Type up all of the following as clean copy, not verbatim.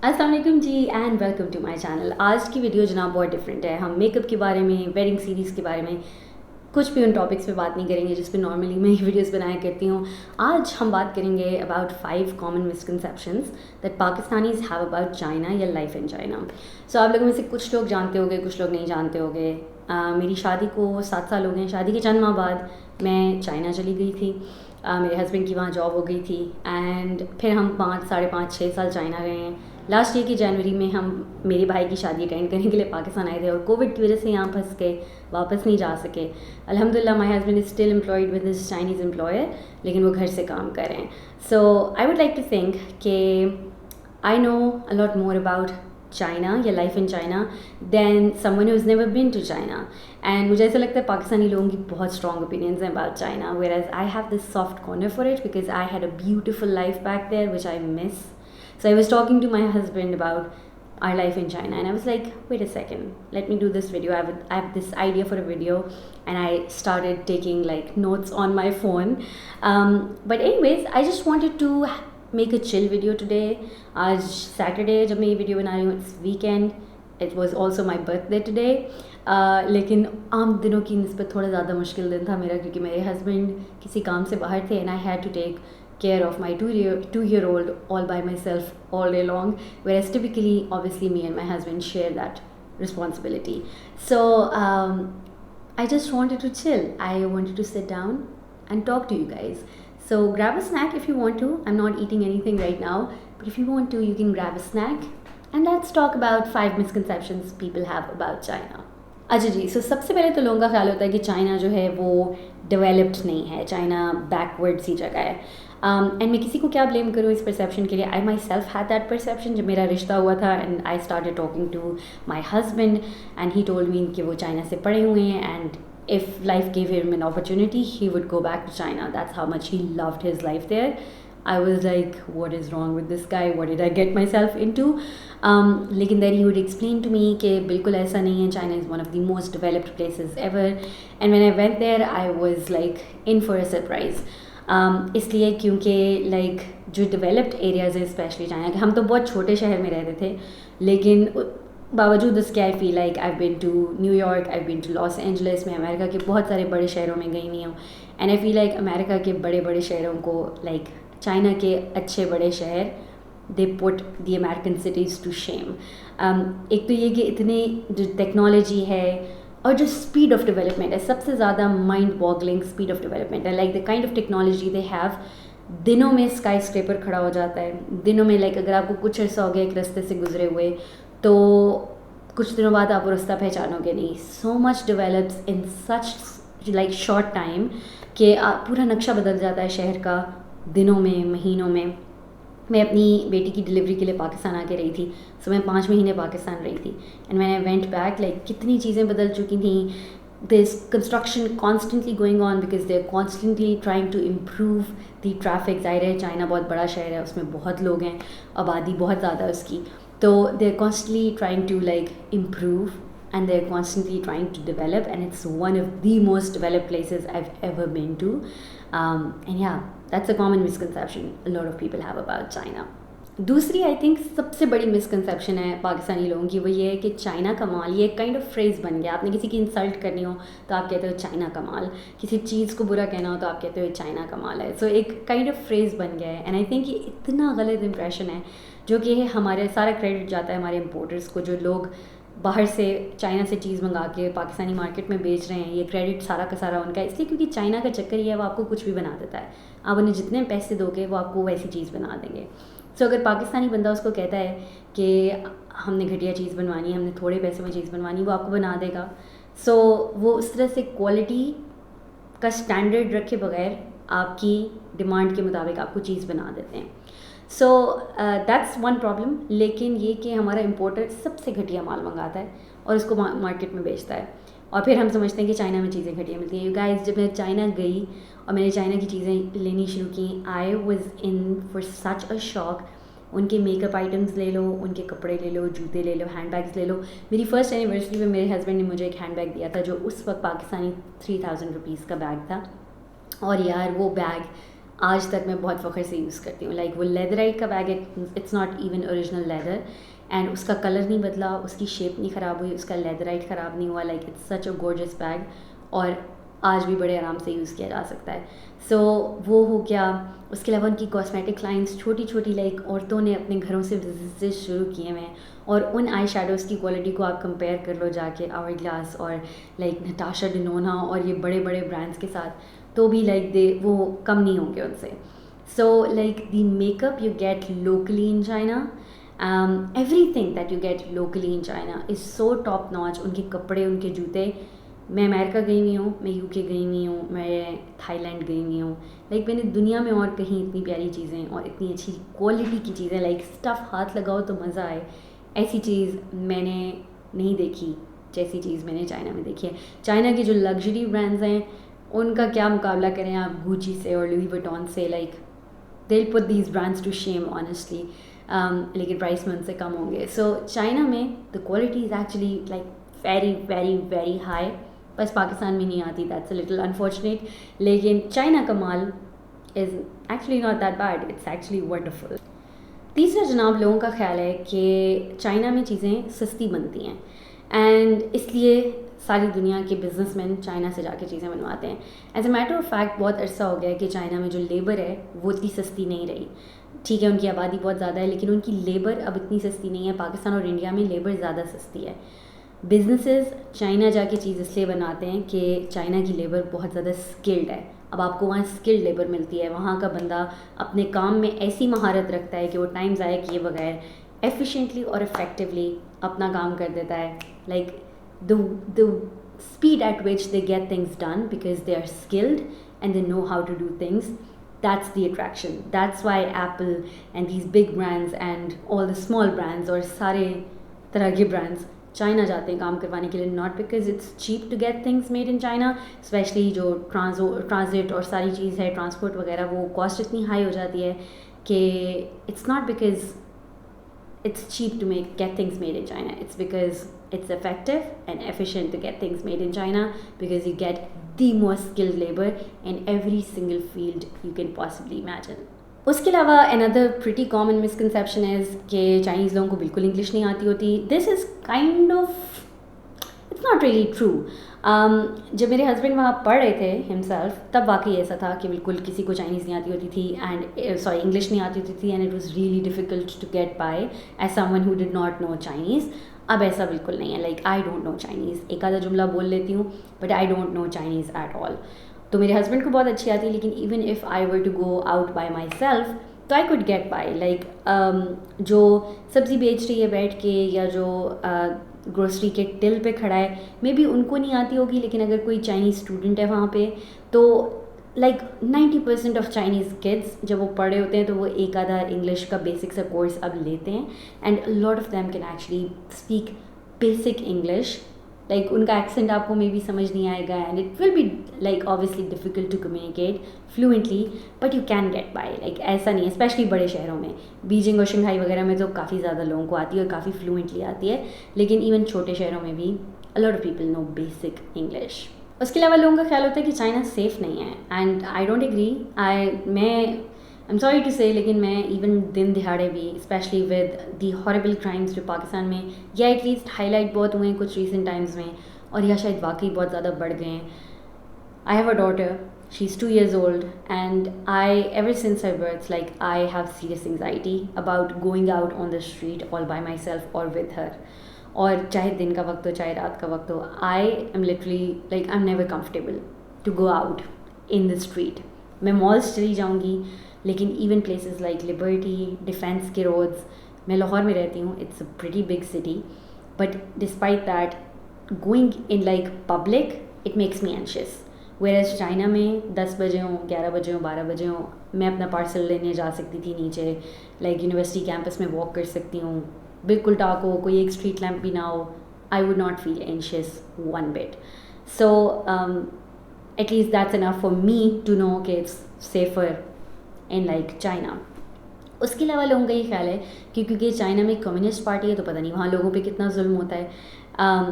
अस्सलाम वालेकुम जी and welcome to my channel. आज की वीडियो जनाब बहुत डिफरेंट है। हम मेकअप के बारे में, वेडिंग सीरीज़ के बारे में, कुछ भी उन टॉपिक्स पे बात नहीं करेंगे जिस पे नॉर्मली मैं वीडियोस बनाया करती हूँ। आज हम बात करेंगे about 5 common misconceptions that Pakistanis have about China या लाइफ इन चाइना। सो आप लोगों में से कुछ लोग जानते होंगे, कुछ लोग नहीं जानते होंगे। मेरी शादी को 7 साल हो गए। शादी के चंद माह बाद मैं चाइना चली गई थी। मेरे हस्बैंड की वहाँ जॉब हो गई थी एंड फिर हम 5, 5.5, 6 साल चाइना रहे हैं। लास्ट ईयर की जनवरी में हम मेरे भाई की शादी अटेंड करने के लिए पाकिस्तान आए थे और कोविड की वजह से यहाँ फंस गए, वापस नहीं जा सके। अल्हम्दुलिल्लाह my husband is still employed with his Chinese employer, लेकिन वो घर से काम कर रहे हैं। So I would like to think कि I know a lot more about China या life in China than someone who is never been to China. And मुझे ऐसा लगता है पाकिस्तानी लोगों की बहुत स्ट्रॉन्ग ओपिनियंस हैं about China, where as I have this soft corner for it because I had a beautiful life back there which I miss. So I was talking to my husband about our life in China and I was like, wait a second, let me do this video. I have this idea for a video and I started taking like notes on my phone. But anyways, I just wanted to make a chill video today. आज Saturday जब मैं ये video बना रही हूँ, it's weekend. It was also my birthday today. लेकिन आम दिनों की निस्बत थोड़ा ज़्यादा मुश्किल दिन था मेरा क्योंकि मेरे हस्बैंड किसी काम से बाहर थे and I had to take care of my two-year-old all by myself all day long, whereas typically obviously me and my husband share that responsibility. So I just wanted to chill. I wanted to sit down and talk to you guys. So grab a snack if you want to. I'm not eating anything right now, but if you want to, you can grab a snack and let's talk about 5 misconceptions people have about China. अच्छा जी, सो सबसे पहले तो लोगों का ख्याल होता है कि चाइना जो है वो डेवलप्ड नहीं है, चाइना बैकवर्ड सी जगह है। एंड मैं किसी को क्या ब्लेम करूँ इस परसेप्शन के लिए? I myself had that perception जब मेरा रिश्ता हुआ था and I started talking to my husband and he told me कि वो चाइना से पढ़े हुए हैं and if life gave him an opportunity he would go back to China. That's how much he loved his life there. I was like, what is wrong with this guy? What did I get myself into? लेकिन then he would explain to me कि बिल्कुल ऐसा नहीं है. China is one of the most developed places ever. And when I went there, I was like in for a surprise. इसलिए क्योंकि like जो developed areas हैं स्पेशली चाइना के, हम तो बहुत छोटे शहर में रहते थे, लेकिन बावजूद उसके I feel like I been to New York, I been to Los Angeles. मैं अमेरिका के बहुत सारे बड़े शहरों में गई नहीं हूँ and I feel like America के बड़े बड़े शहरों को लाइक चाइना के अच्छे बड़े शहर they put the American cities to shame. एक तो ये कि इतनी जो टेक्नोलॉजी है और जो स्पीड ऑफ डेवलपमेंट है, सबसे ज़्यादा mind boggling speed of development है. Like the kind of technology they have, दिनों में स्काई स्क्रेपर खड़ा हो जाता है, दिनों में. लाइक अगर आपको कुछ अर्सा हो गया एक रास्ते से गुजरे हुए तो कुछ दिनों बाद आप वो रास्ता पहचानोगे नहीं. So much develops in such like short time कि पूरा नक्शा बदल जाता है शहर का दिनों में, महीनों में. मैं अपनी बेटी की डिलीवरी के लिए पाकिस्तान आके रही थी, सो मैं 5 महीने पाकिस्तान रही थी and when I went back like कितनी चीज़ें बदल चुकी थी. There's construction constantly going on because they're constantly trying to improve the traffic. ज़ाहिर है चाइना बहुत बड़ा शहर है, उसमें बहुत लोग हैं, आबादी बहुत ज़्यादा है उसकी, तो they're constantly trying to like improve and they're constantly trying to develop and it's one of the most developed places I've ever been to. And yeah, that's a common misconception a lot of people have about China. दूसरी I think सबसे बड़ी misconception है पाकिस्तानी लोगों की, वो ये है कि चाइना का माल, ये एक काइंड ऑफ फ्रेज़ बन गया. आपने किसी की इंसल्ट करनी हो तो आप कहते हो चाइना का माल, किसी चीज़ को बुरा कहना हो तो आप कहते हो चाइना का माल है. सो एक काइंड ऑफ फ्रेज़ बन गया है एंड आई थिंक ये इतना गलत इंप्रेशन है जो कि हमारे सारा क्रेडिट जाता है हमारे इम्पोर्टर्स को. जो लोग बाहर से चाइना से चीज़ मंगा के पाकिस्तानी मार्केट में बेच रहे हैं, ये क्रेडिट सारा का सारा उनका है. इसलिए क्योंकि चाइना का चक्कर ये है, वो आपको कुछ भी बना देता है. आप उन्हें जितने पैसे दोगे वो आपको वैसी चीज़ बना देंगे. सो अगर पाकिस्तानी बंदा उसको कहता है कि हमने घटिया चीज़ बनवानी है, हमने थोड़े पैसे में चीज़ बनवानी, वो आपको बना देगा. सो वो उस तरह से क्वालिटी का स्टैंडर्ड रखे बगैर आपकी डिमांड के मुताबिक आपको चीज़ बना देते हैं. So that's one problem. लेकिन ये कि हमारा इम्पोर्टर सबसे घटिया माल मंगाता है और उसको मार्केट में बेचता है और फिर हम समझते हैं कि चाइना में चीज़ें घटिया मिलती हैं. यू गाइस, जब मैं चाइना गई और मैंने चाइना की चीज़ें लेनी शुरू की, I was in for such a shock. उनके मेकअप आइटम्स ले लो, उनके कपड़े ले लो, जूते ले लो, हैंड बैग्स ले लो. मेरी फर्स्ट एनिवर्सरी में मेरे हस्बैंड ने मुझे एक हैंड बैग दिया था जो उस वक्त पाकिस्तानी 3000 रुपीज़ का बैग था. और यार वो बैग آج تک میں بہت فخر سے یوز کرتی ہوں. لائک وہ لیدرائٹ کا بیگ ہے, it's not even original leather, and اس کا کلر نہیں بدلا, اس کی شیپ نہیں خراب ہوئی, اس کا لیدرائٹ خراب نہیں ہوا. Like it's such a gorgeous bag, اور آج بھی بڑے آرام سے یوز کیا جا سکتا ہے. سو وہ ہو گیا. اس کے علاوہ ان کی کاسمیٹک لائنس چھوٹی چھوٹی, لائک عورتوں نے اپنے گھروں سے بزنسز شروع کیے ہوئے ہیں, اور ان آئی شیڈوز کی کوالٹی کو آپ کمپیئر کر لو جا کے آور گلاس اور لائک نٹاشا ڈینونا اور یہ بڑے بڑے برانڈس کے ساتھ, تو بھی لائک وہ کم نہیں ہوں گے ان سے. So like the makeup you get locally in China, everything that you get locally in China is so top notch. ان کے کپڑے, ان کے جوتے. میں امریکہ گئی ہوئی ہوں, میں یو کے گئی ہوئی ہوں, میں تھائی لینڈ گئی ہوئی ہوں. لائک میں نے دنیا میں اور کہیں اتنی پیاری چیزیں اور اتنی اچھی کوالٹی کی چیزیں, لائک اسٹف ہاتھ لگاؤ تو مزہ آئے, ایسی چیز میں نے نہیں دیکھی جیسی چیز میں نے چائنا میں دیکھی ہے. چائنا کے جو لگژری برانڈز ہیں ان کا کیا مقابلہ کریں آپ گوچی سے اور لوئی وٹون سے. Like they'll put these brands to shame honestly, لیکن پرائس میں ان سے کم ہوں گے. سو چائنا میں the quality is actually like very very very high, بس پاکستان میں نہیں آتی, that's a little unfortunate. لیکن چائنا کا مال is actually not that bad, it's actually wonderful. تیسرا جناب, لوگوں کا خیال ہے کہ چائنا میں چیزیں سستی بنتی ہیں, اینڈ اس لیے ساری دنیا کے بزنس مین چائنا سے جا کے چیزیں بنواتے ہیں. As a matter of fact بہت عرصہ ہو گیا ہے کہ چائنا میں جو لیبر ہے وہ اتنی سستی نہیں رہی. ٹھیک ہے ان کی آبادی بہت زیادہ ہے, لیکن ان کی لیبر اب اتنی سستی نہیں ہے. پاکستان اور انڈیا میں لیبر زیادہ سستی ہے. بزنسز چائنا جا کے چیز اس لیے بناتے ہیں کہ چائنا کی لیبر بہت زیادہ اسکلڈ ہے. اب آپ کو وہاں اسکلڈ لیبر ملتی ہے, وہاں کا بندہ اپنے کام میں ایسی مہارت رکھتا ہے کہ وہ ٹائم ضائع کیے بغیر ایفیشینٹلی اور افیکٹولی اپنا کام کر دیتا ہے. Like the speed at which they get things done because they are skilled and they know how to do things, that's the attraction. That's why Apple and these big brands and all the small brands اور سارے طرح کے brands China جاتے ہیں کام کروانے کے لیے, not because it's cheap to get things made in China, especially جو ٹرانزٹ اور ساری چیز ہے, ٹرانسپورٹ وغیرہ, وہ کاسٹ اتنی ہائی ہو جاتی ہے کہ it's not because it's cheap to get things made in China. It's because it's effective and efficient to get things made in China, because you get the most skilled labor in every single field you can possibly imagine. اس کے علاوہ another pretty common misconception is کہ Chinese لوگوں کو بالکل English نہیں آتی ہوتی. This is kind of, it's not really true. جب میرے ہسبینڈ وہاں پڑھ رہے تھے himself, تب واقعی ایسا تھا کہ بالکل کسی کو چائنیز نہیں آتی ہوتی تھی, اینڈ انگلش نہیں آتی ہوتی تھی, and it was really difficult to get by as someone who did not know Chinese. اب ایسا بالکل نہیں ہے. Like I don't know Chinese, ایک آدھا جملہ بول لیتی ہوں, but I don't know Chinese at all. تو میرے ہسبینڈ کو بہت اچھی آتی ہے, لیکن even if I were to go out by myself تو I could get by. Like جو سبزی بیچ رہی ہے بیٹھ کے, یا جو گروسری کے ٹل پہ کھڑا ہے, مے بی ان کو نہیں آتی ہوگی, لیکن اگر کوئی چائنیز اسٹوڈنٹ ہے وہاں پہ تو لائک 90% آف چائنیز کڈس جب وہ پڑھ رہے ہوتے ہیں تو وہ ایک آدھا انگلش کا بیسک سا کورس اب لیتے ہیں, and lot of them can actually speak basic English. Like ان کا ایکسنٹ آپ کو مے بی سمجھ نہیں آئے گا, and it will be like obviously difficult to communicate fluently, but you can get by. Like ایسا نہیں ہے, اسپیشلی بڑے شہروں میں, بیجنگ اور شنگھائی وغیرہ میں تو کافی زیادہ لوگوں کو آتی ہے اور کافی فلوئنٹلی آتی ہے, لیکن ایون چھوٹے شہروں میں بھی a lot of people know basic English. اس کے علاوہ لوگوں کا خیال ہوتا ہے کہ چائنا سیف نہیں ہے, and I don't agree. I'm sorry to say, لیکن میں ایون دن دہاڑے بھی, especially with the horrible crimes جو پاکستان میں یا ایٹ لیسٹ ہائی لائٹ بہت ہوئے ہیں کچھ ریسنٹ ٹائمز میں, اور یا شاید واقعی بہت زیادہ بڑھ گئے ہیں. I have a daughter, she's 2 years old, and ever since her birth, like I have serious anxiety about going out on the street all by myself or with her. اور چاہے دن کا وقت ہو چاہے رات کا وقت ہو, I am literally like I'm never comfortable to go out in the street. میں malls چلی جاؤں گی, لیکن even places like Liberty, Defence کے روڈز, میں لاہور میں رہتی ہوں, it's a pretty big city, but despite that going in like public it makes me anxious. Where's China میں 10 بجے ہوں, 11 بجے ہوں, 12 بجے ہوں, میں اپنا پارسل لینے جا سکتی تھی نیچے, لائک یونیورسٹی کیمپس میں واک کر سکتی ہوں, بالکل ڈارک ہو, کوئی ایک اسٹریٹ لیمپ بھی نہ ہو, I would not feel anxious one bit. So at least that's enough for me to know کہ it's safer in like China. اس کے علاوہ لوگوں کا یہ خیال ہے کہ کیونکہ چائنا میں کمیونسٹ پارٹی ہے تو پتہ نہیں وہاں لوگوں پہ کتنا ظلم ہوتا ہے,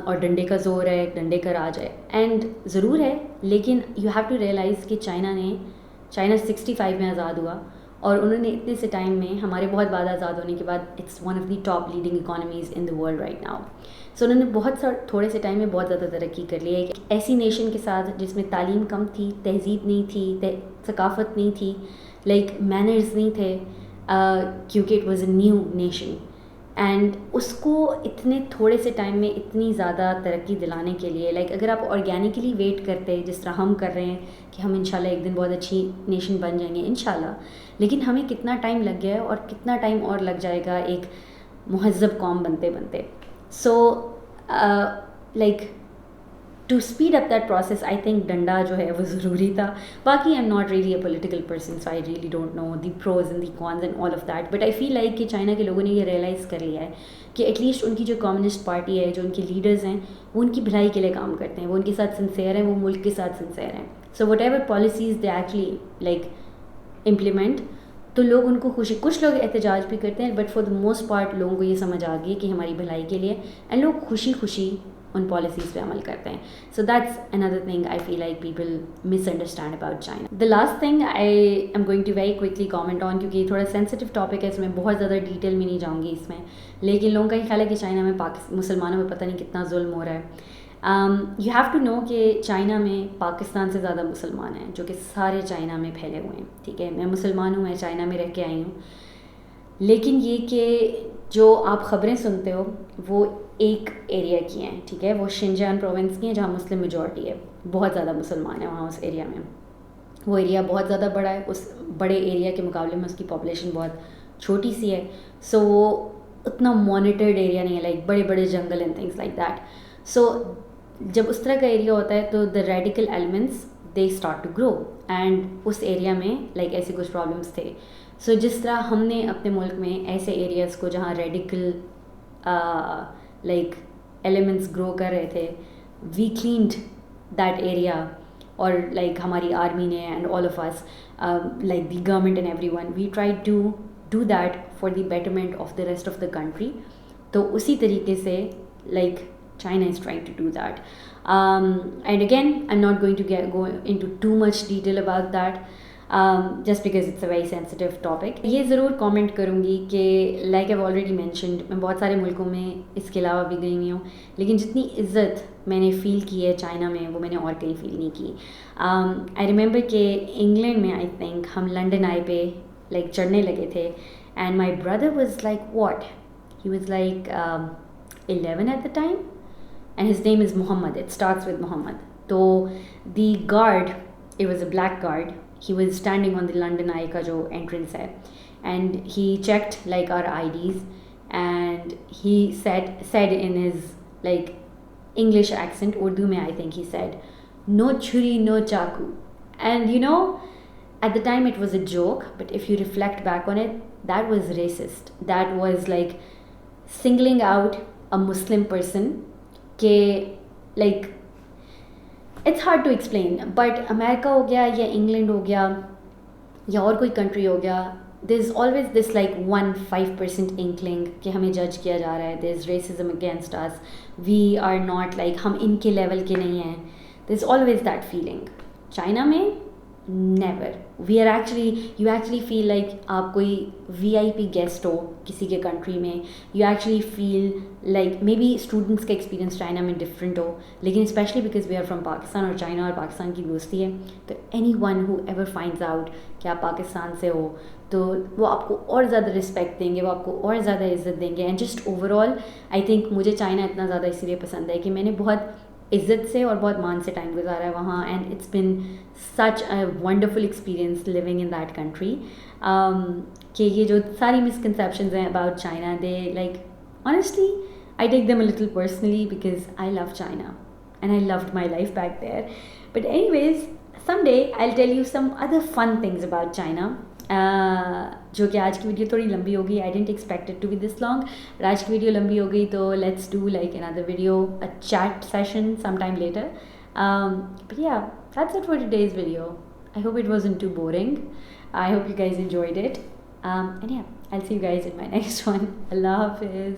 اور ڈنڈے کا زور ہے, ڈنڈے کا راج ہے. اینڈ ضرور ہے, لیکن یو ہیو ٹو ریئلائز کہ چائنا نے चाइना 65 में आज़ाद हुआ और उन्होंने इतने से टाइम में हमारे बहुत बाद आज़ाद होने के बाद it's one of the top leading economies in the world right now. So उन्होंने थोड़े से टाइम में बहुत ज़्यादा तरक्की कर ली है. एक ऐसी नेशन के साथ जिसमें तालीम कम थी, तहज़ीब नहीं थी, सकाफ़त नहीं थी, लाइक मैनर्स नहीं थे, क्योंकि it was a new nation. And उसको इतने थोड़े से टाइम में इतनी ज़्यादा तरक्की दिलाने के लिए, लाइक अगर आप ऑर्गेनिकली वेट करते जिस तरह हम कर रहे हैं कि हम इंशाल्लाह एक दिन बहुत अच्छी नेशन बन जाएंगे इंशाल्लाह, लेकिन हमें कितना टाइम लग गया है और कितना टाइम और लग जाएगा एक मुहज़्ज़ब कौम बनते बनते. So like to speed up that process I think डंडा जो है वो ज़रूरी था. बाकी I am not really a political person, so I really don't know the pros and the cons and all of that, but I feel like कि China के लोगों ने ये रियलाइज़ कर लिया है कि एटलीस्ट उनकी जो कम्युनिस्ट पार्टी है, जो उनके लीडर्स हैं, वो उनकी भलाई के लिए काम करते हैं, वो उनके साथ सिंसेयर हैं, वो मुल्क के साथ सिंसेयर हैं. So what ever policies they actually like implement, तो लोग उनको खुशी, कुछ लोग एहतजाज भी करते हैं, but for the most part लोगों को ये समझ आ गई कि हमारी भलाई के लिए, एंड लोग खुशी खुशी उन पॉलिसीज़ पे अमल करते हैं. So that's another thing I feel like people misunderstand about China. The last thing I am going to very quickly comment on, क्योंकि थोड़ा सेंसिटिव टॉपिक है, इसमें बहुत ज़्यादा डिटेल में नहीं जाऊँगी इसमें, लेकिन लोगों का ये ख्याल है कि चाइना में मुसलमानों पर पता नहीं कितना जुल्म हो रहा है. यू हैव टू नो कि चाइना में पाकिस्तान से ज़्यादा मुसलमान हैं, जो कि सारे चाइना में फैले हुए हैं. ठीक है, मैं मुसलमान हूँ, मैं चाइना में रह के आई हूँ, लेकिन ये कि जो आप ख़बरें सुनते हो वो एक एरिया की हैं. ठीक है, वो शिनजान प्रोविंस की हैं जहाँ मुस्लिम मेजॉरिटी है, बहुत ज़्यादा मुसलमान है वहाँ उस एरिया में. वो एरिया बहुत ज़्यादा बड़ा है, उस बड़े एरिया के मुकाबले में उसकी पॉपुलेशन बहुत छोटी सी है. सो वो उतना मॉनिटर्ड एरिया नहीं है, लाइक बड़े बड़े जंगल and things like that. So जब उस तरह का एरिया होता है तो the radical elements they start to grow, and उस एरिया में लाइक ऐसे कुछ प्रॉब्लम्स थे. सो जिस तरह हमने अपने मुल्क में ऐसे एरियाज़ को जहाँ रेडिकल लाइक एलिमेंट्स ग्रो कर रहे थे, वी क्लीन्ड दैट एरिया, और लाइक हमारी आर्मी ने and all of us like the government and everyone, we try to do that for the betterment of the rest of the country. तो उसी तरीके से like China is trying to do that. And again, I'm not going to go into too much detail about that, just because it's a very sensitive topic. ये ज़रूर comment करूँगी कि like I've already mentioned, मैं बहुत सारे मुल्कों में इसके अलावा भी गई हुई हूँ, लेकिन जितनी इज़्ज़त मैंने फ़ील की है चाइना में वो मैंने और कहीं फ़ील नहीं की. I remember कि इंग्लैंड में I think हम लंदन आई पे like चढ़ने लगे थे, and my brother was like what? He was like 11 at the time. And his name is Muhammad. It starts with Muhammad. So the guard, it was a black guard, he was standing on the London Eye का जो entrance है, and he checked like our IDs, and he said in his like English accent, Urdu में I think he said, no churi, no chaku. And you know, at the time it was a joke, but if you reflect back on it, that was racist. That was like singling out a Muslim person कि like it's hard to explain, but America हो गया या England हो गया या और कोई country हो गया, there is always this like 1-5% inkling कि हमें जज किया जा रहा है, there is racism against us, we are not like, हम इनके लेवल के नहीं हैं. There is always that feeling. China में never. We are actually, you actually feel like आप कोई VIP गेस्ट हो किसी के कंट्री में, you actually feel like maybe students का एक्सपीरियंस चाइना में डिफरेंट हो, लेकिन especially because we are from Pakistan और चाइना और पाकिस्तान की दोस्ती है, तो anyone whoever finds out कि आप पाकिस्तान से हो तो वो आपको और ज़्यादा रिस्पेक्ट देंगे, वो आपको और ज़्यादा इज़्ज़त देंगे. And just overall I think मुझे चाइना इतना ज़्यादा इसलिए पसंद है कि मैंने बहुत इज़्ज़त से और बहुत मान से टाइम गुजारा है वहाँ, and it's been such a wonderful experience living in that country. कि ये जो सारी मिसकंसेप्शंस हैं about China, they like honestly I take them a little personally because I love China and I loved my life back there. But anyways, someday I'll tell you some other fun things about China. जो कि आज की video थोड़ी लंबी हो गई. I didn't expect it to be this long, but आज की वीडियो लंबी हो गई, तो let's do like another video, a chat session sometime later. But yeah, that's it for today's video. I hope it wasn't too boring. I hope you guys enjoyed it. And yeah, I'll see you guys in my next one. Allah Hafiz.